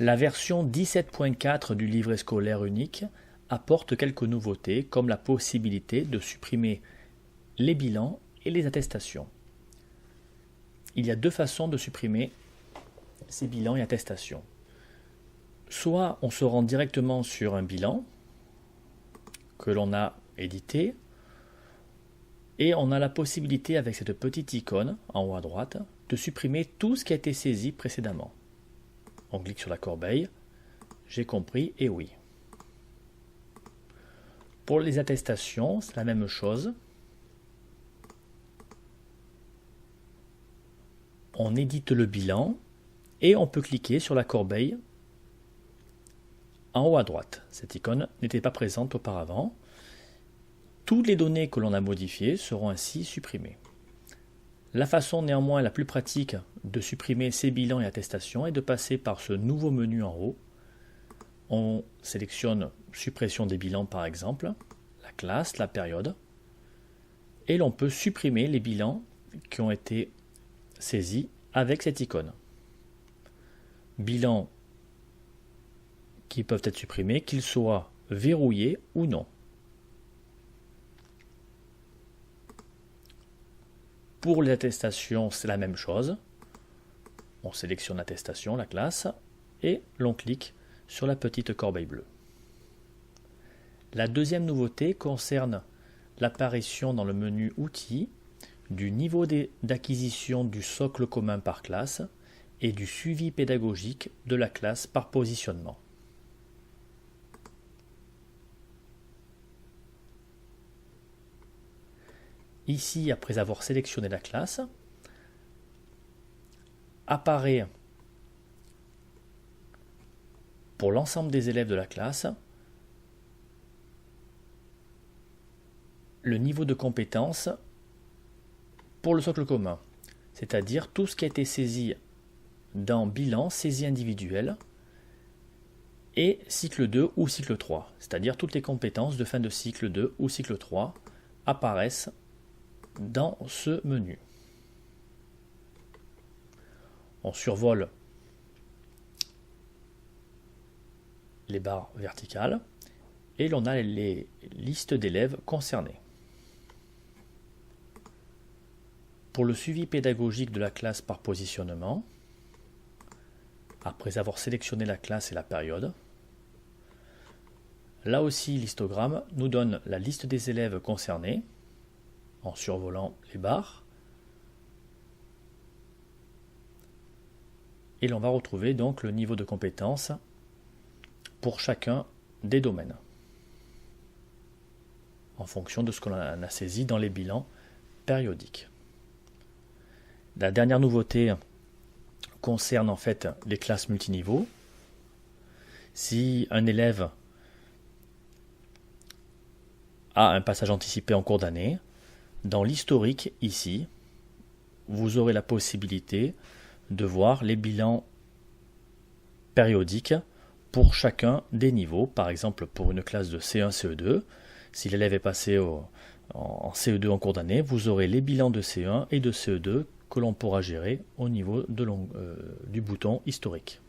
La version 17.4 du livret scolaire unique apporte quelques nouveautés comme la possibilité de supprimer les bilans et les attestations. Il y a deux façons de supprimer ces bilans et attestations. Soit on se rend directement sur un bilan que l'on a édité et on a la possibilité avec cette petite icône en haut à droite de supprimer tout ce qui a été saisi précédemment. On clique sur la corbeille, j'ai compris et oui. Pour les attestations, c'est la même chose. On édite le bilan et on peut cliquer sur la corbeille en haut à droite. Cette icône n'était pas présente auparavant. Toutes les données que l'on a modifiées seront ainsi supprimées. La façon néanmoins la plus pratique de supprimer ces bilans et attestations est de passer par ce nouveau menu en haut. On sélectionne suppression des bilans par exemple, la classe, la période, et l'on peut supprimer les bilans qui ont été saisis avec cette icône. Bilans qui peuvent être supprimés, qu'ils soient verrouillés ou non. Pour les attestations, c'est la même chose. On sélectionne l'attestation, la classe, et l'on clique sur la petite corbeille bleue. La deuxième nouveauté concerne l'apparition dans le menu Outils du niveau d'acquisition du socle commun par classe et du suivi pédagogique de la classe par positionnement. Ici, après avoir sélectionné la classe, apparaît pour l'ensemble des élèves de la classe le niveau de compétence pour le socle commun, c'est-à-dire tout ce qui a été saisi dans bilan, saisie individuelle et cycle 2 ou cycle 3, c'est-à-dire toutes les compétences de fin de cycle 2 ou cycle 3 apparaissent dans ce menu. On survole les barres verticales et l'on a les listes d'élèves concernés. Pour le suivi pédagogique de la classe par positionnement, après avoir sélectionné la classe et la période, là aussi l'histogramme nous donne la liste des élèves concernés en survolant les barres. Et l'on va retrouver donc le niveau de compétence pour chacun des domaines, en fonction de ce que l'on a saisi dans les bilans périodiques. La dernière nouveauté concerne en fait les classes multiniveaux. Si un élève a un passage anticipé en cours d'année, dans l'historique ici, vous aurez la possibilité de voir les bilans périodiques pour chacun des niveaux. Par exemple, pour une classe de C1, CE2, si l'élève est passé en CE2 en cours d'année, vous aurez les bilans de C1 et de CE2 que l'on pourra gérer au niveau du bouton historique.